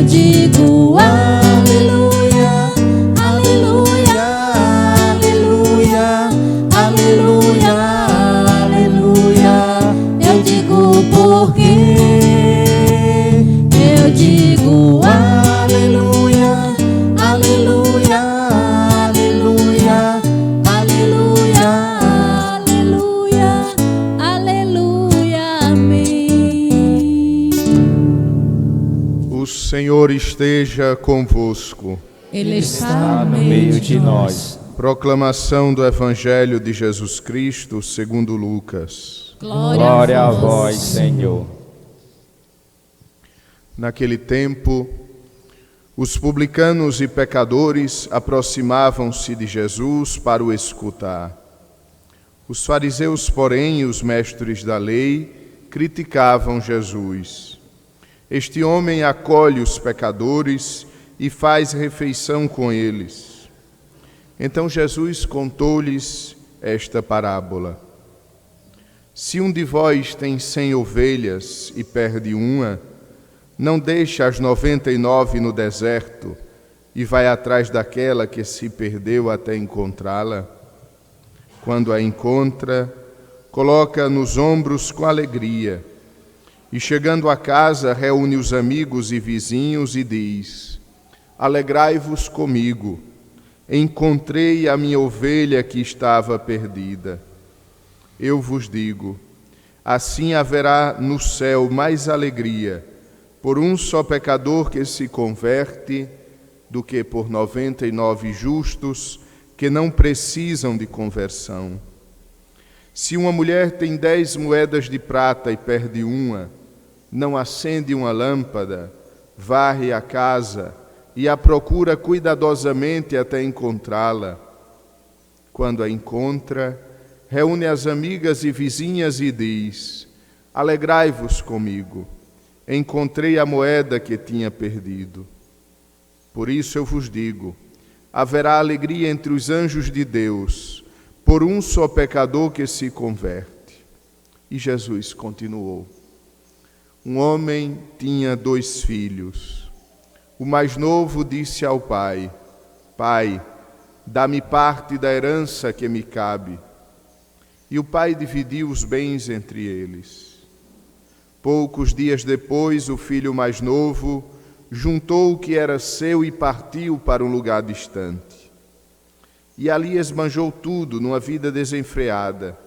digo aleluia, aleluia, aleluia, aleluia, aleluia. Eu digo porque eu digo aleluia, aleluia, aleluia, aleluia, aleluia, aleluia, amém. O Senhor esteja convosco. Ele está no meio de nós. Proclamação do Evangelho de Jesus Cristo segundo Lucas. Glória a vós, Senhor. Naquele tempo, os publicanos e pecadores aproximavam-se de Jesus para o escutar. Os fariseus, porém, e os mestres da lei criticavam Jesus. Este homem acolhe os pecadores e faz refeição com eles. Então Jesus contou-lhes esta parábola. Se um de vós tem 100 ovelhas e perde uma, não deixa as 99 no deserto e vai atrás daquela que se perdeu até encontrá-la? Quando a encontra, coloca nos ombros com alegria e, chegando a casa, reúne os amigos e vizinhos e diz: Alegrai-vos comigo, encontrei a minha ovelha que estava perdida. Eu vos digo, assim haverá no céu mais alegria por um só pecador que se converte do que por 99 justos que não precisam de conversão. Se uma mulher tem 10 moedas de prata e perde uma, não acende uma lâmpada, varre a casa e a procura cuidadosamente até encontrá-la. Quando a encontra, reúne as amigas e vizinhas e diz: Alegrai-vos comigo, encontrei a moeda que tinha perdido. Por isso eu vos digo, haverá alegria entre os anjos de Deus por um só pecador que se converte. E Jesus continuou. Um homem tinha 2 filhos. O mais novo disse ao pai: Pai, dá-me parte da herança que me cabe. E o pai dividiu os bens entre eles. Poucos dias depois, o filho mais novo juntou o que era seu e partiu para um lugar distante. E ali esbanjou tudo numa vida desenfreada.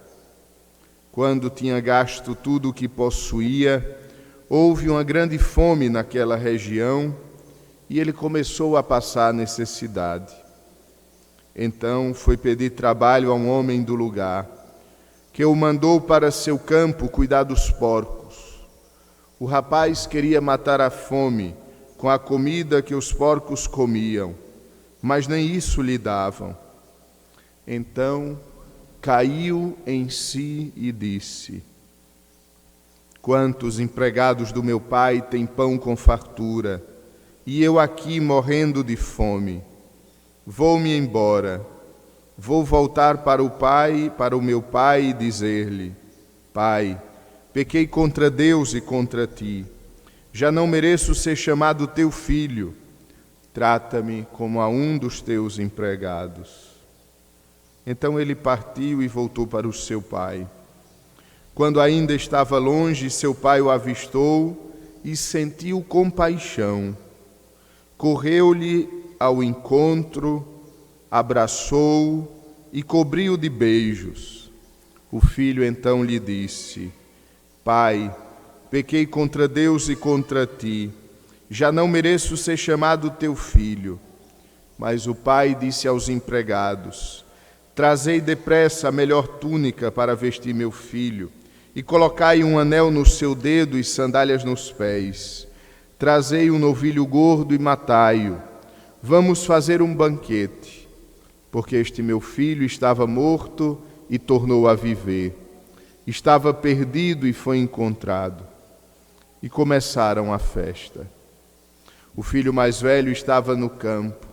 Quando tinha gasto tudo o que possuía, houve uma grande fome naquela região e ele começou a passar necessidade. Então foi pedir trabalho a um homem do lugar, que o mandou para seu campo cuidar dos porcos. O rapaz queria matar a fome com a comida que os porcos comiam, mas nem isso lhe davam. Então caiu em si e disse: Quantos empregados do meu pai têm pão com fartura, e eu aqui morrendo de fome? Vou-me embora, vou voltar para o meu pai e dizer-lhe: Pai, pequei contra Deus e contra ti. Já não mereço ser chamado teu filho. Trata-me como a um dos teus empregados. Então ele partiu e voltou para o seu pai. Quando ainda estava longe, seu pai o avistou e sentiu compaixão. Correu-lhe ao encontro, abraçou-o e cobriu-o de beijos. O filho então lhe disse: Pai, pequei contra Deus e contra ti. Já não mereço ser chamado teu filho. Mas o pai disse aos empregados: Trazei depressa a melhor túnica para vestir meu filho, e colocai um anel no seu dedo e sandálias nos pés. Trazei um novilho gordo e matai-o. Vamos fazer um banquete, porque este meu filho estava morto e tornou a viver. Estava perdido e foi encontrado. E começaram a festa. O filho mais velho estava no campo.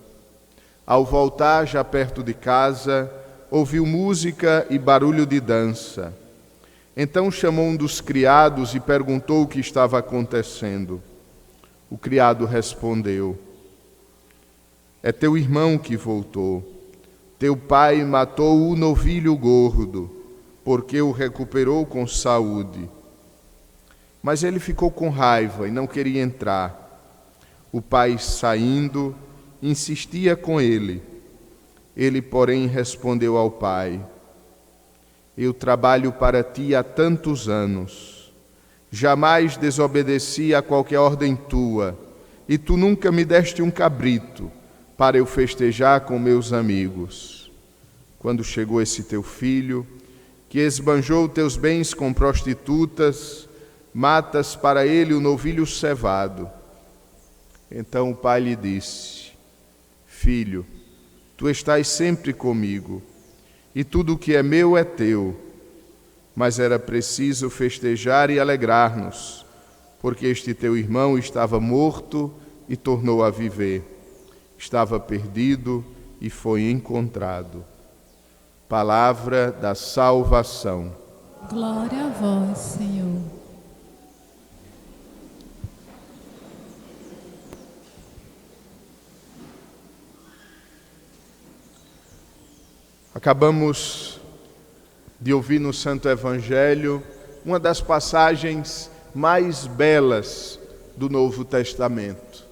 Ao voltar, já perto de casa, ouviu música e barulho de dança. Então chamou um dos criados e perguntou o que estava acontecendo. O criado respondeu: é teu irmão que voltou. Teu pai matou o novilho gordo, porque o recuperou com saúde. Mas ele ficou com raiva e não queria entrar. O pai, saindo, insistia com ele. Ele, porém, respondeu ao pai: eu trabalho para ti há tantos anos. Jamais desobedeci a qualquer ordem tua, e tu nunca me deste um cabrito para eu festejar com meus amigos. Quando chegou esse teu filho, que esbanjou teus bens com prostitutas, matas para ele o novilho cevado. Então o pai lhe disse: filho, tu estás sempre comigo, e tudo o que é meu é teu. Mas era preciso festejar e alegrar-nos, porque este teu irmão estava morto e tornou a viver. Estava perdido e foi encontrado. Palavra da salvação. Glória a vós, Senhor. Acabamos de ouvir no Santo Evangelho uma das passagens mais belas do Novo Testamento,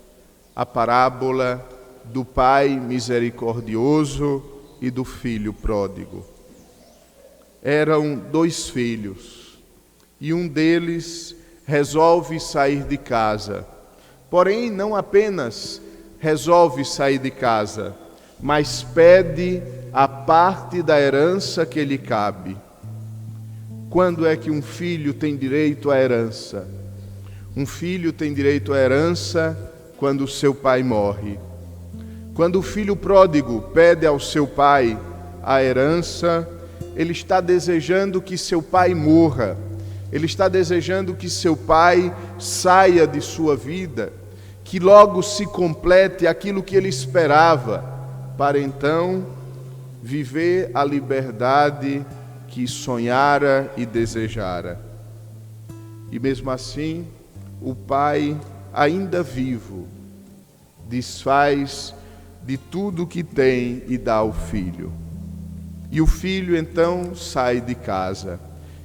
a parábola do Pai misericordioso e do Filho pródigo. Eram 2 filhos e um deles resolve sair de casa. Porém, não apenas resolve sair de casa, mas pede a parte da herança que lhe cabe. Quando é que um filho tem direito à herança? Um filho tem direito à herança quando o seu pai morre. Quando o filho pródigo pede ao seu pai a herança, ele está desejando que seu pai morra. Ele está desejando que seu pai saia de sua vida, que logo se complete aquilo que ele esperava, para então viver a liberdade que sonhara e desejara. E mesmo assim, o pai, ainda vivo, desfaz de tudo que tem e dá ao filho. E o filho então sai de casa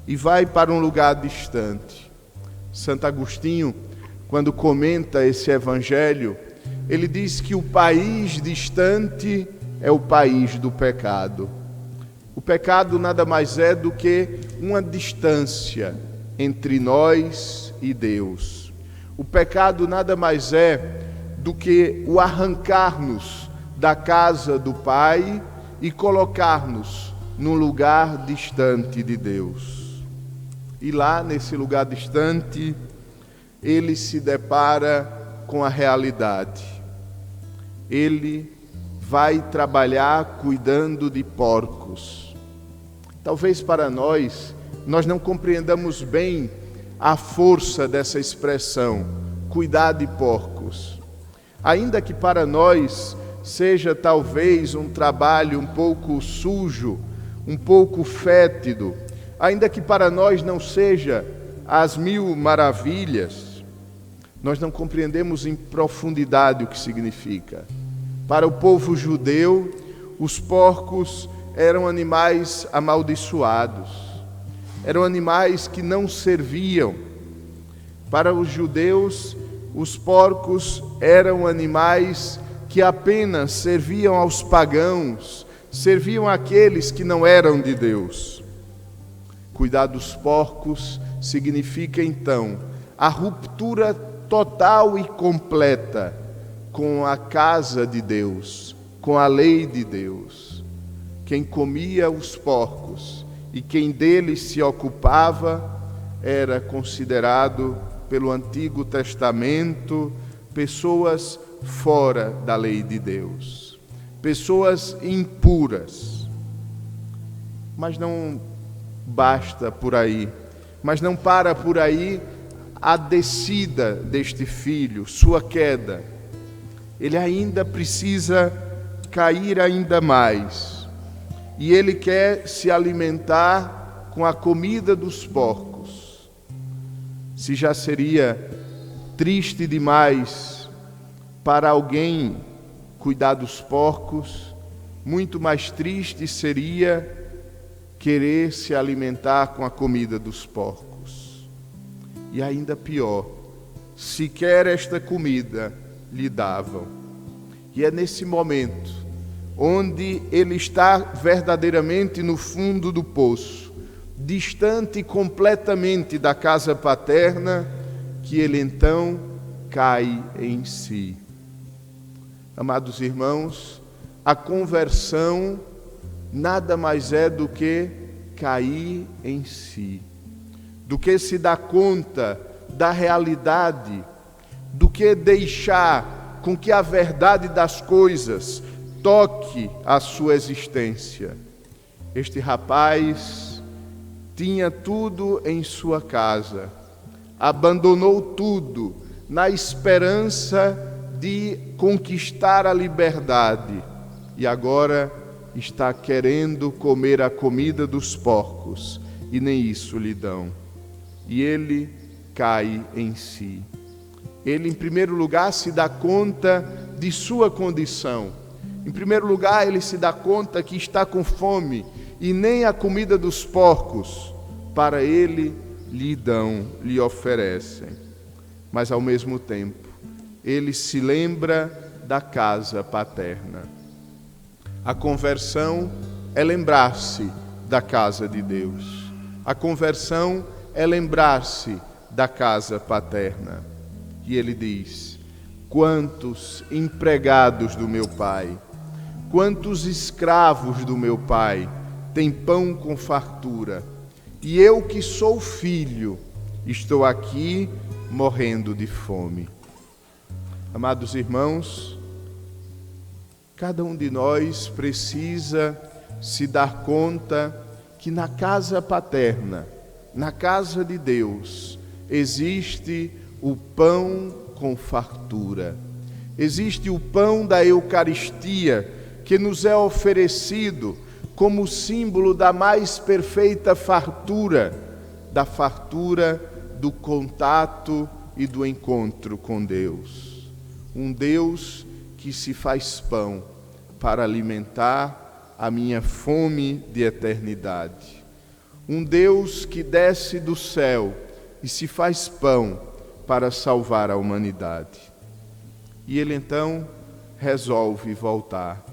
e vai para um lugar distante. Santo Agostinho, quando comenta esse evangelho, ele diz que o país distante é o país do pecado. O pecado nada mais é do que uma distância entre nós e Deus. O pecado nada mais é do que o arrancar-nos da casa do Pai e colocar-nos num lugar distante de Deus. E lá, nesse lugar distante, ele se depara com a realidade. Ele vai trabalhar cuidando de porcos. Talvez para nós não compreendamos bem a força dessa expressão, cuidar de porcos. Ainda que para nós seja talvez um trabalho um pouco sujo, um pouco fétido, ainda que para nós não seja as 1000 maravilhas, nós não compreendemos em profundidade o que significa. Para o povo judeu, os porcos eram animais amaldiçoados, eram animais que não serviam. Para os judeus, os porcos eram animais que apenas serviam aos pagãos, serviam àqueles que não eram de Deus. Cuidar dos porcos significa então a ruptura total e completa com a casa de Deus, com a lei de Deus. Quem comia os porcos e quem deles se ocupava era considerado pelo Antigo Testamento pessoas fora da lei de Deus, pessoas impuras. Mas não basta por aí, mas não para por aí a descida deste filho, sua queda. Ele ainda precisa cair ainda mais. E ele quer se alimentar com a comida dos porcos. Se já seria triste demais para alguém cuidar dos porcos, muito mais triste seria querer se alimentar com a comida dos porcos. E ainda pior, sequer esta comida lhe davam. E é nesse momento, onde ele está verdadeiramente no fundo do poço, distante completamente da casa paterna, que ele então cai em si. Amados irmãos, a conversão nada mais é do que cair em si, do que se dar conta da realidade, do que deixar com que a verdade das coisas toque a sua existência. Este rapaz tinha tudo em sua casa, abandonou tudo na esperança de conquistar a liberdade e agora está querendo comer a comida dos porcos e nem isso lhe dão. E ele cai em si. Ele, em primeiro lugar, se dá conta de sua condição. Em primeiro lugar, ele se dá conta que está com fome e nem a comida dos porcos para ele lhe dão, lhe oferecem. Mas, ao mesmo tempo, ele se lembra da casa paterna. A conversão é lembrar-se da casa de Deus. A conversão é lembrar-se da casa paterna. E ele diz: quantos empregados do meu pai, quantos escravos do meu pai têm pão com fartura, e eu que sou filho, estou aqui morrendo de fome. Amados irmãos, cada um de nós precisa se dar conta que na casa paterna, na casa de Deus, existe o pão com fartura. Existe o pão da Eucaristia que nos é oferecido como símbolo da mais perfeita fartura, da fartura do contato e do encontro com Deus. Um Deus que se faz pão para alimentar a minha fome de eternidade. Um Deus que desce do céu e se faz pão para salvar a humanidade. E ele então resolve voltar.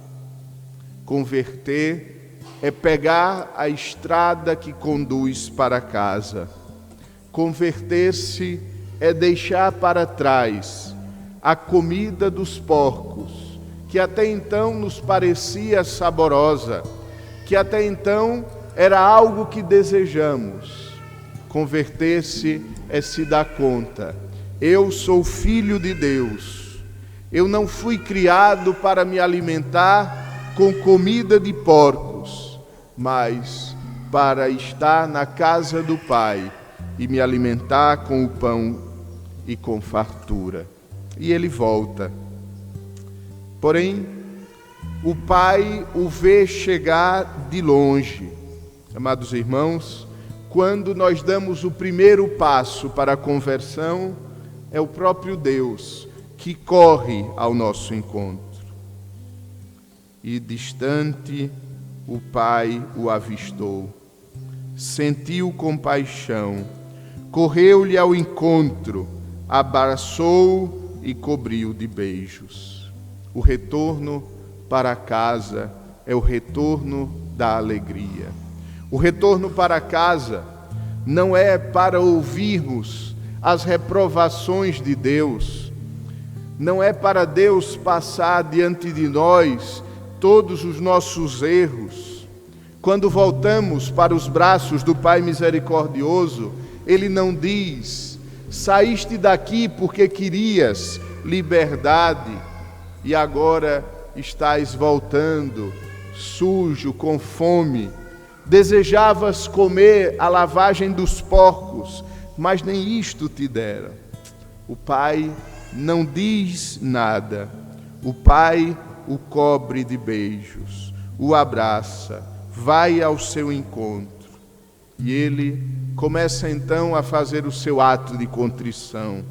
Converter é pegar a estrada que conduz para casa. Converter-se é deixar para trás a comida dos porcos, que até então nos parecia saborosa, que até então era algo que desejamos. Converter-se é se dar conta: eu sou filho de Deus. Eu não fui criado para me alimentar com comida de porcos, mas para estar na casa do Pai e me alimentar com o pão e com fartura. E ele volta. Porém, o Pai o vê chegar de longe. Amados irmãos, quando nós damos o primeiro passo para a conversão, é o próprio Deus que corre ao nosso encontro. E distante, o Pai o avistou, sentiu compaixão, correu-lhe ao encontro, abraçou e cobriu de beijos. O retorno para casa é o retorno da alegria. O retorno para casa não é para ouvirmos as reprovações de Deus, não é para Deus passar diante de nós todos os nossos erros. Quando voltamos para os braços do Pai misericordioso, Ele não diz: saíste daqui porque querias liberdade e agora estás voltando sujo, com fome. Desejavas comer a lavagem dos porcos, mas nem isto te deram. O Pai não diz nada. O Pai o cobre de beijos, o abraça, vai ao seu encontro. E ele começa então a fazer o seu ato de contrição.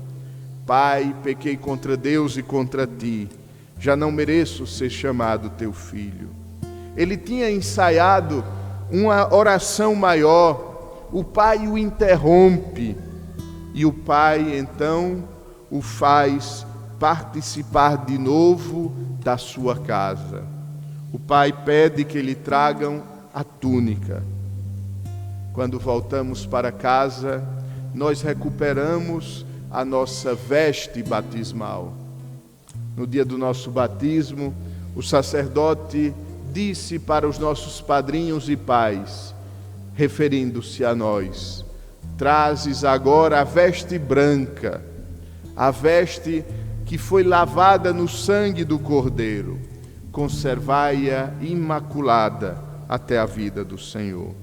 Pai, pequei contra Deus e contra ti, já não mereço ser chamado teu filho. Ele tinha ensaiado uma oração maior, o pai o interrompe, e o pai então o faz participar de novo da sua casa. O pai pede que lhe tragam a túnica. Quando voltamos para casa, nós recuperamos a nossa veste batismal. No dia do nosso batismo, o sacerdote disse para os nossos padrinhos e pais, referindo-se a nós: trazes agora a veste branca, a veste que foi lavada no sangue do Cordeiro, conservai-a imaculada até a vida do Senhor.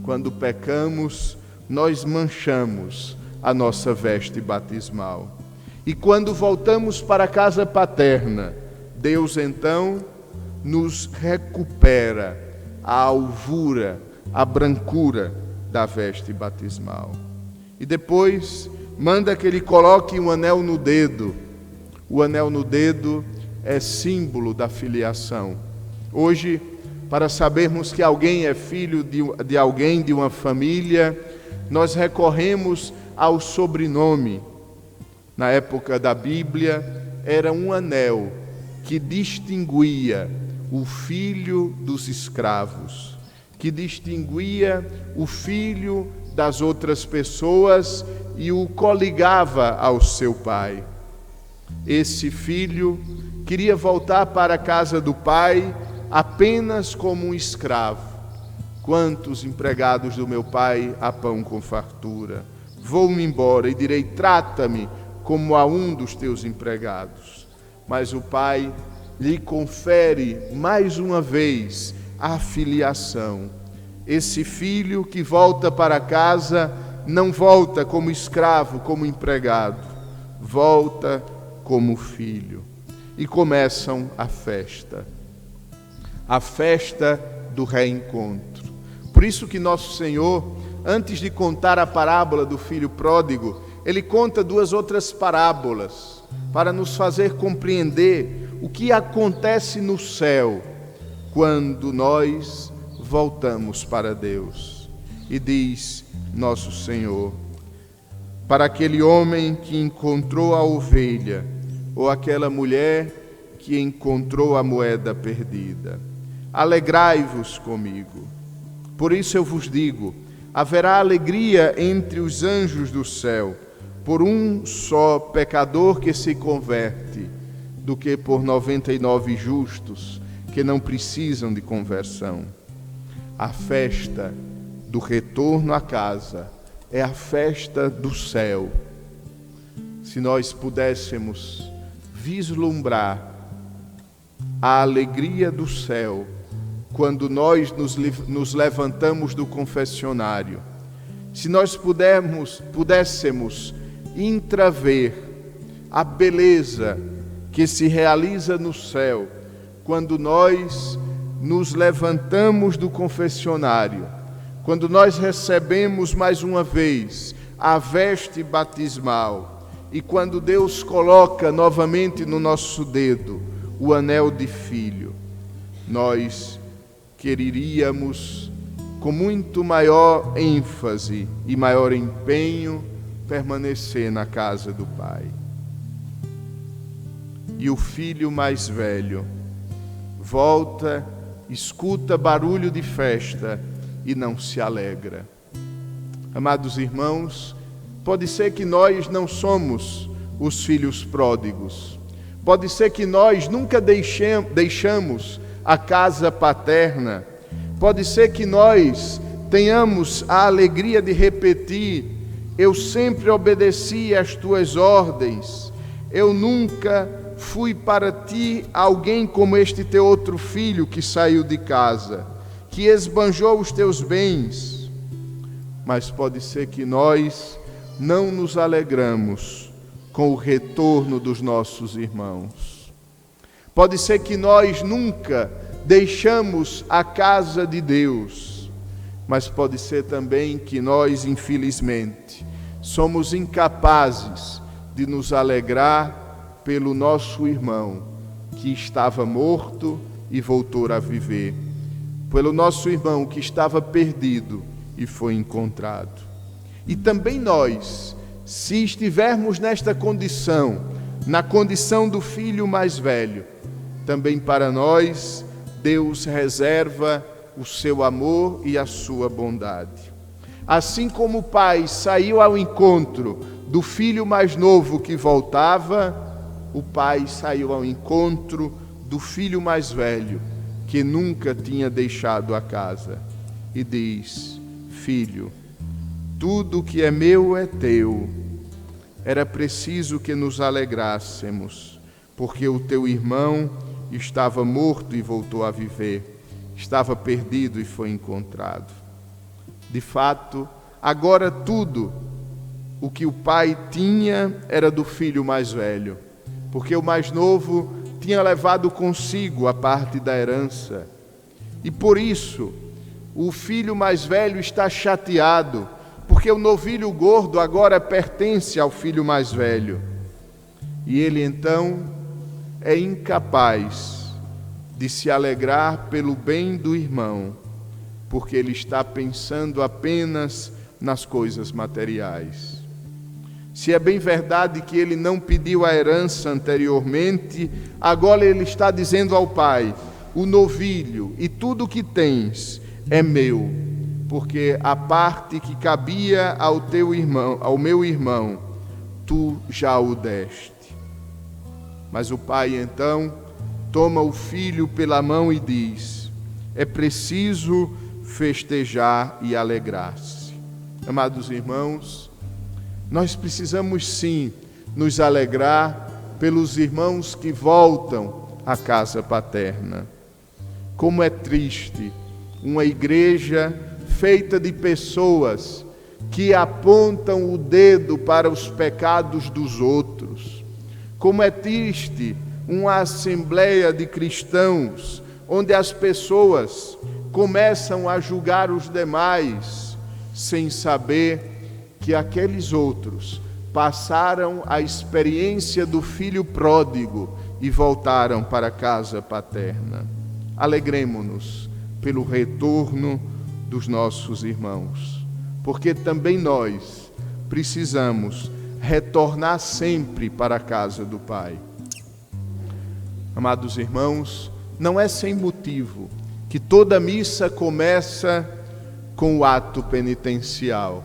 Quando pecamos, nós manchamos a nossa veste batismal. E quando voltamos para a casa paterna, Deus então nos recupera a alvura, a brancura da veste batismal. E depois manda que ele coloque um anel no dedo. O anel no dedo é símbolo da filiação. Hoje, para sabermos que alguém é filho de alguém, de uma família, nós recorremos ao sobrenome. Na época da Bíblia, era um anel que distinguia o filho dos escravos, que distinguia o filho das outras pessoas e o coligava ao seu pai. Esse filho queria voltar para a casa do pai apenas como um escravo. Quantos empregados do meu pai há pão com fartura? Vou-me embora e direi: trata-me como a um dos teus empregados. Mas o pai lhe confere mais uma vez a filiação. Esse filho que volta para casa não volta como escravo, como empregado, volta como filho. E começam a festa do reencontro. Por isso que nosso Senhor, antes de contar a parábola do filho pródigo, ele conta duas outras parábolas para nos fazer compreender o que acontece no céu quando nós voltamos para Deus. E diz nosso Senhor: para aquele homem que encontrou a ovelha, ou aquela mulher que encontrou a moeda perdida, alegrai-vos comigo. Por isso eu vos digo, haverá alegria entre os anjos do céu, por um só pecador que se converte, do que por 99 justos que não precisam de conversão. A festa do retorno à casa é a festa do céu. Se nós pudéssemos vislumbrar a alegria do céu quando nós nos levantamos do confessionário, se nós pudéssemos intraver a beleza que se realiza no céu quando nós nos levantamos do confessionário, quando nós recebemos mais uma vez a veste batismal e quando Deus coloca novamente no nosso dedo o anel de filho, nós quereríamos com muito maior ênfase e maior empenho permanecer na casa do Pai. E o filho mais velho volta, escuta barulho de festa e não se alegra. Amados irmãos, pode ser que nós não somos os filhos pródigos. Pode ser que nós nunca deixamos a casa paterna. Pode ser que nós tenhamos a alegria de repetir: eu sempre obedeci às tuas ordens, eu nunca fui para ti alguém como este teu outro filho que saiu de casa, que esbanjou os teus bens. Mas pode ser que nós não nos alegramos com o retorno dos nossos irmãos. Pode ser que nós nunca deixamos a casa de Deus, mas pode ser também que nós, infelizmente, somos incapazes de nos alegrar pelo nosso irmão que estava morto e voltou a viver, pelo nosso irmão que estava perdido e foi encontrado. E também nós, se estivermos nesta condição, na condição do filho mais velho, também para nós Deus reserva o seu amor e a sua bondade. Assim como o pai saiu ao encontro do filho mais novo que voltava, o pai saiu ao encontro do filho mais velho que nunca tinha deixado a casa e diz: filho, tudo que é meu é teu. Era preciso que nos alegrássemos, porque o teu irmão estava morto e voltou a viver, estava perdido e foi encontrado. De fato, agora tudo o que o pai tinha era do filho mais velho, porque o mais novo tinha levado consigo a parte da herança. E por isso, o filho mais velho está chateado, porque o novilho gordo agora pertence ao filho mais velho. E ele então é incapaz de se alegrar pelo bem do irmão, porque ele está pensando apenas nas coisas materiais. Se é bem verdade que ele não pediu a herança anteriormente, agora ele está dizendo ao pai: o novilho e tudo o que tens é meu, porque a parte que cabia ao teu irmão, ao meu irmão, tu já o deste. Mas o pai então toma o filho pela mão e diz: é preciso festejar e alegrar-se. Amados irmãos, nós precisamos sim nos alegrar pelos irmãos que voltam à casa paterna. Como é triste uma igreja feita de pessoas que apontam o dedo para os pecados dos outros. Como é triste uma assembleia de cristãos onde as pessoas começam a julgar os demais sem saber que aqueles outros passaram a experiência do filho pródigo e voltaram para a casa paterna. Alegremo-nos pelo retorno dos nossos irmãos, porque também nós precisamos retornar sempre para a casa do Pai. Amados irmãos, não é sem motivo que toda missa começa com o ato penitencial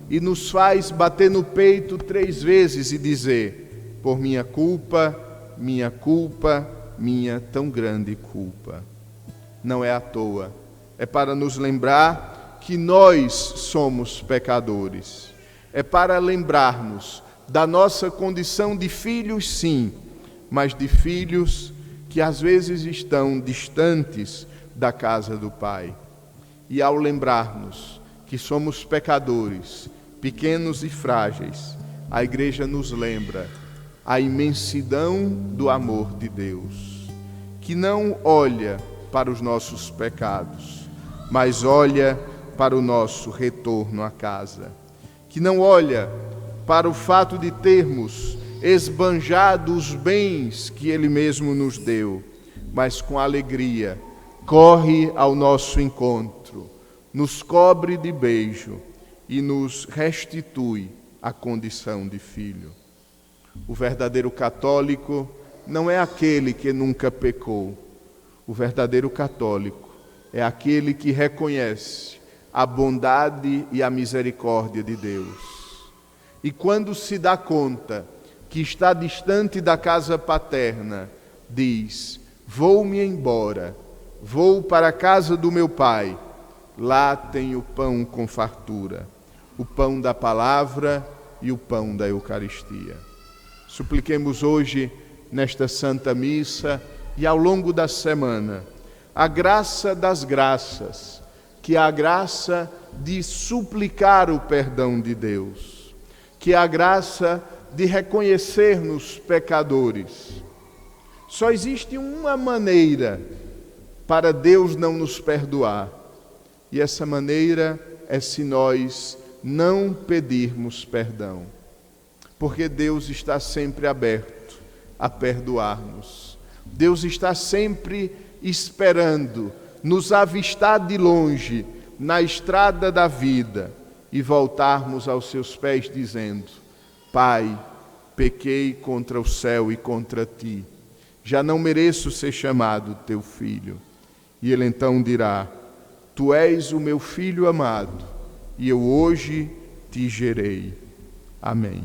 e nos faz bater no peito 3 vezes e dizer: por minha culpa, minha tão grande culpa. Não é à toa, é para nos lembrar que nós somos pecadores, é para lembrarmos da nossa condição de filhos, sim, mas de filhos que às vezes estão distantes da casa do Pai. E ao lembrarmos que somos pecadores, pequenos e frágeis, a Igreja nos lembra a imensidão do amor de Deus, que não olha para os nossos pecados, mas olha para o nosso retorno à casa, que não olha para o fato de termos esbanjado os bens que Ele mesmo nos deu, mas com alegria corre ao nosso encontro, nos cobre de beijo e nos restitui a condição de filho. O verdadeiro católico não é aquele que nunca pecou. O verdadeiro católico é aquele que reconhece a bondade e a misericórdia de Deus. E quando se dá conta que está distante da casa paterna, diz: vou-me embora, vou para a casa do meu Pai, lá tenho pão com fartura, o pão da palavra e o pão da Eucaristia. Supliquemos hoje, nesta Santa Missa e ao longo da semana, a graça das graças, que é a graça de suplicar o perdão de Deus, que é a graça de reconhecer-nos pecadores. Só existe uma maneira para Deus não nos perdoar, e essa maneira é se nós não pedirmos perdão. porque Deus está sempre aberto a perdoar-nos. Deus está sempre esperando nos avistar de longe na estrada da vida e voltarmos aos seus pés dizendo: Pai, pequei contra o céu e contra ti, já não mereço ser chamado teu filho. E ele então dirá: Tu és o meu filho amado, e eu hoje te gerei. Amém.